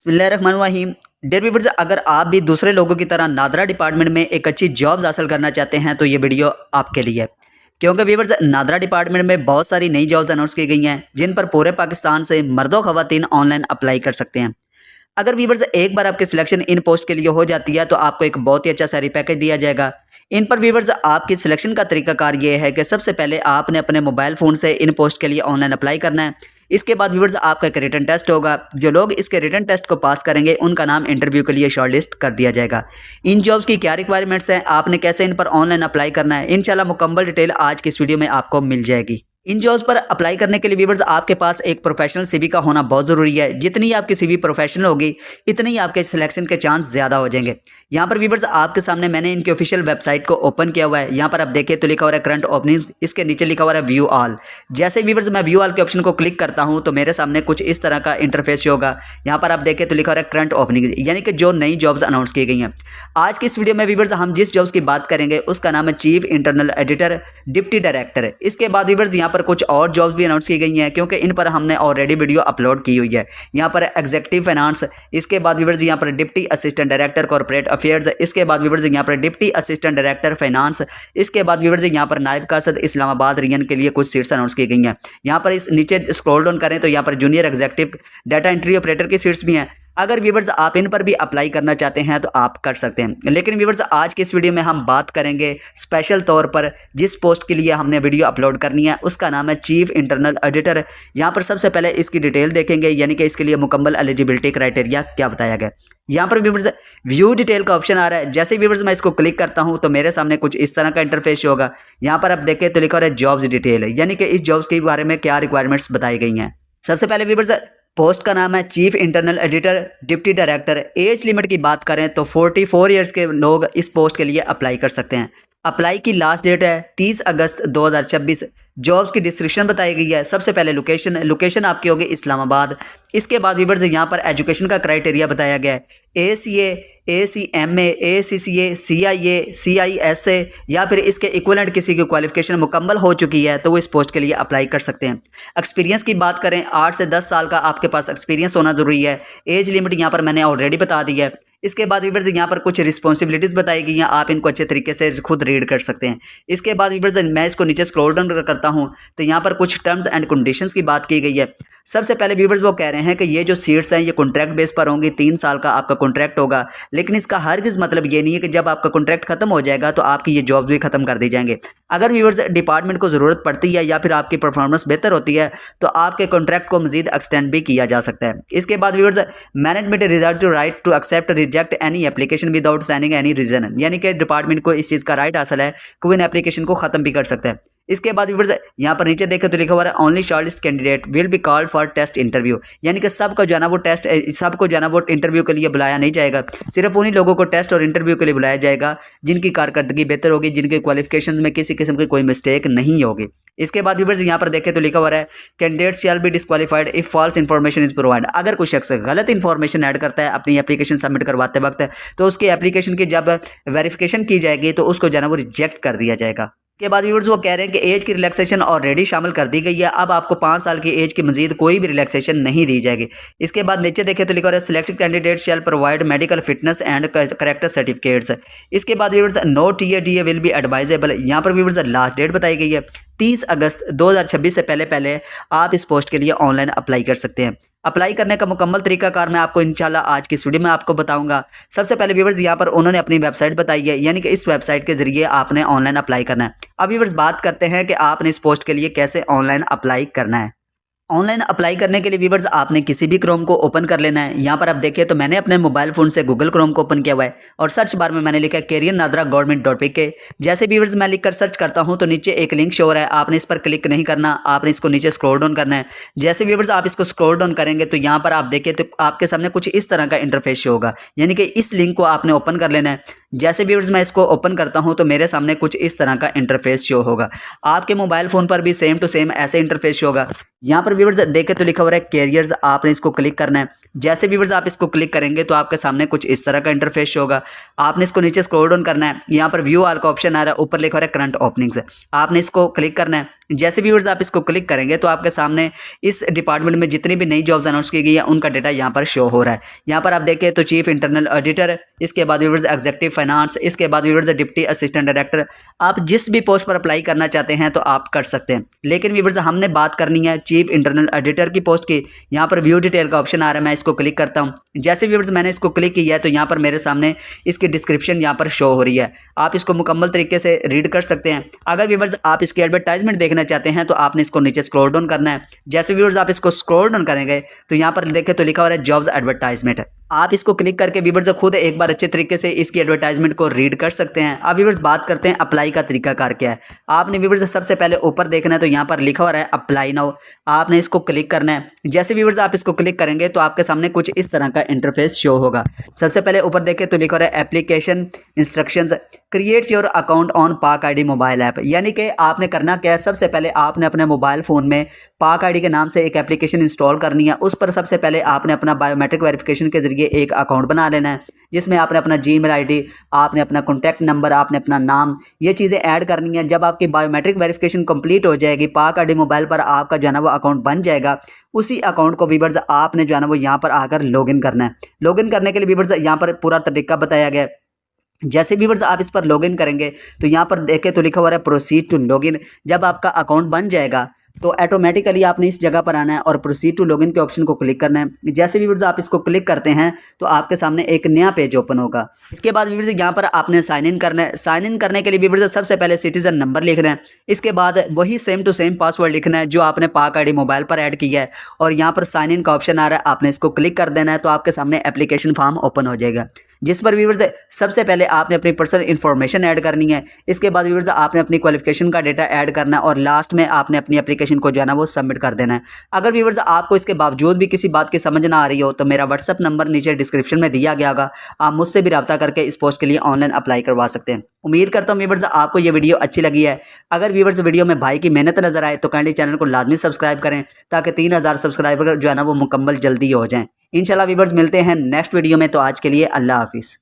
बिस्मिल्लाहिर्रहमानिर्रहीम। Dear viewers, अगर आप भी दूसरे लोगों की तरह नादरा डिपार्टमेंट में एक अच्छी जॉब हासिल करना चाहते हैं तो ये वीडियो आपके लिए है। क्योंकि व्यूअर्स, नादरा डिपार्टमेंट में बहुत सारी नई जॉब्स अनाउंस की गई हैं जिन पर पूरे पाकिस्तान से मर्दों ख़वातीन ऑनलाइन अप्लाई कर सकते हैं। अगर व्यूअर्स एक बार आपकी सिलेक्शन इन पोस्ट के लिए हो जाती है तो आपको एक बहुत ही अच्छा सैलरी पैकेज दिया जाएगा। इन पर व्यूअर्स आपकी सिलेक्शन का तरीकाकार ये है कि सबसे पहले आपने अपने मोबाइल फ़ोन से इन पोस्ट के लिए ऑनलाइन अप्लाई करना है। इसके बाद व्यूअर्स आपका एक रिटन टेस्ट होगा। जो लोग इसके रिटन टेस्ट को पास करेंगे उनका नाम इंटरव्यू के लिए शॉर्टलिस्ट कर दिया जाएगा। इन जॉब्स की क्या रिक्वायरमेंट्स हैं, आपने कैसे इन पर ऑनलाइन अप्लाई करना है, इंशाल्लाह मुकम्मल डिटेल आज की इस वीडियो में आपको मिल जाएगी। इन जॉब्स पर अप्लाई करने के लिए व्यूअर्स आपके पास एक प्रोफेशनल सीवी का होना बहुत ज़रूरी है। जितनी आपकी सीवी प्रोफेशनल होगी इतनी आपके सिलेक्शन के चांस ज़्यादा हो जाएंगे। यहाँ पर व्यूअर्स आपके सामने मैंने इनकी ऑफिशियल वेबसाइट को ओपन किया हुआ है। यहाँ पर आप देखें तो लिखा हुआ है करंट ओपनिंग्स, इसके नीचे लिखा हुआ है व्यू ऑल। जैसे व्यूअर्स मैं व्यू ऑल के ऑप्शन को क्लिक करता हूँ तो मेरे सामने कुछ इस तरह का इंटरफेस होगा। यहाँ पर आप देखें तो लिखा हुआ है करंट ओपनिंग, यानी कि जो नई जॉब्स अनाउंस की गई हैं। आज की इस वीडियो में व्यूअर्स हम जिस जॉब्स की बात करेंगे उसका नाम है chief internal editor, deputy director. इसके बाद व्यूअर्स यहाँ पर कुछ और जॉब्स भी अनाउंस की गई हैं क्योंकि इन पर हमने ऑलरेडी वीडियो अपलोड की हुई है। यहाँ पर एग्जीक्यूटिव फाइनेंस, इसके बाद व्यूअर्स यहाँ पर deputy assistant director corporate affairs, इसके बाद व्यूअर्स यहाँ पर डिप्टी असिस्टेंट डायरेक्टर फाइनेंस, इसके बाद व्यूअर्स यहाँ पर नायब कासद इस्लामाबाद रीजन के लिए कुछ सीट्स अनाउंस की गई हैं। यहाँ पर इस नीचे स्क्रॉल डाउन करें तो यहाँ पर junior executive data entry operator की सीट्स भी हैं। अगर व्यूअर्स आप इन पर भी अप्लाई करना चाहते हैं तो आप कर सकते हैं। लेकिन व्यूअर्स आज के इस वीडियो में हम बात करेंगे स्पेशल तौर पर जिस पोस्ट के लिए हमने वीडियो अपलोड करनी है उसका नाम है चीफ इंटरनल एडिटर। यहाँ पर सबसे पहले इसकी डिटेल देखेंगे, यानी कि इसके लिए मुकम्मल एलिजिबिलिटी क्राइटेरिया क्या बताया गया। यहाँ पर व्यूअर्स व्यू डिटेल का ऑप्शन आ रहा है। जैसे व्यूअर्स मैं इसको क्लिक करता हूँ तो मेरे सामने कुछ इस तरह का इंटरफेस होगा। यहाँ पर आप देखें तो लिखा हो रहा है जॉब्स डिटेल, यानी कि इस जॉब्स के बारे में क्या रिक्वायरमेंट्स बताई गई हैं। सबसे पहले व्यूअर्स पोस्ट का नाम है chief internal editor deputy director. Age limit की बात करें तो 44 ईयर्स के लोग इस पोस्ट के लिए अप्लाई कर सकते हैं। अप्लाई की लास्ट डेट है 30 अगस्त 2026। जॉब्स की डिस्क्रिप्शन बताई गई है। सबसे पहले लोकेशन आपकी होगी इस्लामाबाद। इसके बाद व्यूअर्स यहाँ पर एजुकेशन का क्राइटेरिया बताया गया है। ACA, ACMA, ACCA, CIA, CISA या फिर इसके इक्विवेलेंट किसी की क्वालिफिकेशन मुकम्मल हो चुकी है तो वो इस पोस्ट के लिए अप्लाई कर सकते हैं। एक्सपीरियंस की बात करें 8 से 10 साल का आपके पास एक्सपीरियंस होना ज़रूरी है। एज लिमिट यहाँ पर मैंने ऑलरेडी बता दी है। इसके बाद व्यूअर्स यहाँ पर कुछ रिस्पॉन्सिबिलिटीज़ बताई गई हैं, आप इनको अच्छे तरीके से खुद रीड कर सकते हैं। इसके बाद व्यूअर्स मैं इसको नीचे स्क्रॉल डाउन करता हूँ तो यहाँ पर कुछ टर्म्स एंड कंडीशंस की बात की गई है। सबसे पहले व्यूअर्स वो कह रहे हैं कि ये जो सीट्स हैं ये कॉन्ट्रैक्ट बेस पर होंगी, 3 साल का आपका कॉन्ट्रैक्ट होगा। लेकिन इसका हरगिज़ मतलब ये नहीं है कि जब आपका कॉन्ट्रैक्ट खत्म हो जाएगा तो आपकी ये जॉब भी खत्म कर दी जाएंगे। अगर व्यूअर्स डिपार्टमेंट को ज़रूरत पड़ती है या फिर आपकी परफॉर्मेंस बेहतर होती है तो आपके कॉन्ट्रैक्ट को मजीद एक्सटेंड भी किया जा सकता है। इसके बाद viewers management reserve to right to accept reject any application without signing any reason, यानी कि डिपार्टमेंट को इस चीज़ का राइट हासिल है कि वो इन एप्लीकेशन को ख़त्म भी कर सकता है। इसके बाद व्यूअर्स यहाँ पर नीचे देखें तो लिखा हुआ है only shortlist candidate will be called for test interview, यानी कि सबको जो है ना वो इंटरव्यू के लिए बुलाया नहीं जाएगा। सिर्फ उन्हीं लोगों को टेस्ट और इंटरव्यू के लिए बुलाया जाएगा जिनकी कारकर्दगी बेहतर होगी, जिनके क्वालिफिकेशन में किसी किस्म की कोई मिस्टेक नहीं होगी। इसके बाद व्यूअर्स यहाँ पर देखें तो लिखा हुआ है candidate shall be disqualified if false information is provide. अगर कोई शख्स गलत इन्फॉर्मेशन ऐड करता है अपनी एप्लीकेशन सबमिट करवाते वक्त तो उसकी एप्लीकेशन की जब वेरिफिकेशन की जाएगी तो उसको जो है ना वो रिजेक्ट कर दिया जाएगा। के बाद व्यूअर्स वो कह रहे हैं कि एज की रिलैक्सेशन ऑलरेडी शामिल कर दी गई है। अब आपको 5 साल की एज की मजीद कोई भी रिलैक्सेशन नहीं दी जाएगी। इसके बाद नीचे देखें तो लिखा है selected candidate shall provide medical fitness and character certificates. इसके बाद viewers no TA will be advisable. यहाँ पर व्यूअर्स लास्ट डेट बताई गई है 30 अगस्त 2026 से पहले आप इस पोस्ट के लिए ऑनलाइन अप्लाई कर सकते हैं। अप्लाई करने का मुकम्मल तरीकाकार मैं आपको इंशाल्लाह आज की इस वीडियो में आपको बताऊंगा। सबसे पहले व्यूअर्स यहाँ पर उन्होंने अपनी वेबसाइट बताई है, यानी कि इस वेबसाइट के जरिए आपने ऑनलाइन अप्लाई करना है। अब व्यूअर्स बात करते हैं कि आपने इस पोस्ट के लिए कैसे ऑनलाइन अप्लाई करना है। ऑनलाइन अप्लाई करने के लिए व्यूअर्स आपने किसी भी क्रोम को ओपन कर लेना है। यहाँ पर आप देखिए तो मैंने अपने मोबाइल फ़ोन से गूगल क्रोम को ओपन किया हुआ है और सर्च बार में मैंने लिखा है कैरियर नादरा गवर्नमेंट.pk। जैसे व्यूअर्स मैं लिखकर सर्च करता हूँ तो नीचे एक लिंक शो हो रहा है, आपने इस पर क्लिक नहीं करना, आपने इसको नीचे स्क्रॉल डाउन करना है। जैसे व्यूअर्स आप इसको स्क्रॉल डाउन करेंगे तो यहाँ पर आप देखिए तो आपके सामने कुछ इस तरह का इंटरफेस शो होगा, यानी कि इस लिंक को आपने ओपन कर लेना है। जैसे व्यूअर्स मैं इसको ओपन करता हूं तो मेरे सामने कुछ इस तरह का इंटरफेस शो होगा। आपके मोबाइल फ़ोन पर भी सेम टू सेम ऐसे इंटरफेस शो होगा। यहाँ पर व्यूअर्स देखें तो लिखा हो रहा है कैरियर्स, आपने इसको क्लिक करना है। जैसे व्यूअर्स आप इसको क्लिक करेंगे तो आपके सामने कुछ इस तरह का इंटरफेस होगा। आपने इसको नीचे स्क्रॉल डाउन करना है, यहाँ पर व्यू ऑल का ऑप्शन आ रहा है, ऊपर लिखा हो रहा है करंट ओपनिंग्स, आपने इसको क्लिक करना है। जैसे व्यूअर्स आप इसको क्लिक करेंगे तो आपके सामने इस डिपार्टमेंट में जितनी भी नई जॉब्स अनाउंस की गई है उनका डेटा यहाँ पर शो हो रहा है। यहाँ पर आप देखें तो चीफ इंटरनल ऑडिटर, इसके बाद व्यूअर्स एग्जीक्यूटिव फाइनेंस, इसके बाद व्यूअर्स डिप्टी असिस्टेंट डायरेक्टर। आप जिस भी पोस्ट पर अप्लाई करना चाहते हैं तो आप कर सकते हैं, लेकिन व्यूअर्स हमने बात करनी है चीफ इंटरनल ऑडिटर की पोस्ट की। यहाँ पर व्यू डिटेल का ऑप्शन आ रहा है, मैं इसको क्लिक करता हूँ। जैसे व्यूअर्स मैंने इसको क्लिक किया है तो यहाँ पर मेरे सामने इसकी डिस्क्रिप्शन यहाँ पर शो हो रही है, आप इसको मुकम्मल तरीके से रीड कर सकते हैं। अगर व्यूअर्स आप इसकी एडवर्टाइजमेंट देखना चाहते हैं तो आपने इसको नीचे स्क्रॉल डाउन करना है। जैसे व्यूअर्स आप इसको स्क्रॉल डाउन करेंगे तो यहाँ पर देखें तो लिखा हो रहा है जॉब्स एडवर्टाइजमेंट। आप इसको क्लिक करके व्यूअर्स खुद एक बार अच्छे तरीके से इसकी एडवर्टाइजमेंट को रीड कर सकते हैं। अब व्यूअर्स बात करते हैं अप्लाई का तरीकाकार क्या है। आपने व्यूअर्स सबसे पहले ऊपर देखना है तो यहाँ पर लिखा हो रहा है अप्लाई नाउ, आपने इसको क्लिक करना है। जैसे व्यूअर्स आप इसको क्लिक करेंगे तो आपके सामने कुछ इस तरह का इंटरफेस शो होगा। सबसे पहले ऊपर देखें तो लिखा हो रहा है application instructions, create your account on पाक आईडी मोबाइल ऐप। यानी कि आपने करना क्या है, सबसे पहले आपने अपने मोबाइल फ़ोन में पाक आईडी के नाम से एक एप्लीकेशन इंस्टॉल करनी है। उस पर सबसे पहले आपने अपना बायोमेट्रिक वेरिफिकेशन के जरिए एक अकाउंट बना लेना है, जिसमें आपने अपना जीमेल आईडी, आपने अपना कॉन्टैक्ट नंबर, आपने अपना नाम, ये चीज़ें ऐड करनी है। जब आपकी बायोमेट्रिक वेरिफिकेशन कंप्लीट हो जाएगी, पाक आईडी मोबाइल पर आपका जो है ना वो अकाउंट बन जाएगा। उसी अकाउंट को व्यूअर्स आपने जो है ना वो यहाँ पर आकर लॉगिन करना है। लॉगिन करने के लिए व्यूअर्स यहाँ पर पूरा तरीका बताया गया है। जैसे व्यूअर्स आप इस पर लॉगिन करेंगे तो यहाँ पर देखें तो लिखा हुआ है प्रोसीड टू लॉगिन। जब आपका अकाउंट बन जाएगा तो ऑटोमेटिकली आपने इस जगह पर आना है और प्रोसीड टू लॉगिन के ऑप्शन को क्लिक करना है। जैसे व्यूअर्स आप इसको क्लिक करते हैं तो आपके सामने एक नया पेज ओपन होगा। इसके बाद व्यूअर्स यहाँ पर आपने साइन इन करना है। साइन इन करने के लिए व्यूअर्स सबसे पहले सिटीजन नंबर लिखना है, इसके बाद वही सेम टू सेम पासवर्ड लिखना है जो आपने पाक आईडी मोबाइल पर ऐड किया है, और यहाँ पर साइन इन का ऑप्शन आ रहा है, आपने इसको क्लिक कर देना है। तो आपके सामने एप्लीकेशन फॉर्म ओपन हो जाएगा, जिस पर व्यूअर्स सबसे पहले आपने अपनी पर्सनल इन्फॉर्मेशन ऐड करनी है। इसके बाद व्यूअर्स आपने अपनी क्वालिफिकेशन का डेटा ऐड करना है और लास्ट में आपने अपनी एप्लीकेशन को जो है ना वो सबमिट कर देना है। अगर व्यूअर्स आपको इसके बावजूद भी किसी बात की समझ ना आ रही हो तो मेरा व्हाट्सअप नंबर नीचे डिस्क्रिप्शन में दिया गया होगा, आप मुझसे भी रब्ता करके इस पोस्ट के लिए ऑनलाइन अप्लाई करवा सकते हैं। उम्मीद करता हूँ व्यूअर्स आपको ये वीडियो अच्छी लगी है। अगर व्यूअर्स वीडियो में भाई की मेहनत नजर आए तो काइंडली चैनल को लाजमी सब्सक्राइब करें, ताकि 3000 सब्सक्राइबर जो है ना वो मुकम्मल जल्दी हो जाएं। इंशाल्लाह व्यूअर्स मिलते हैं नेक्स्ट वीडियो में, तो आज के लिए अल्लाह हाफिज़।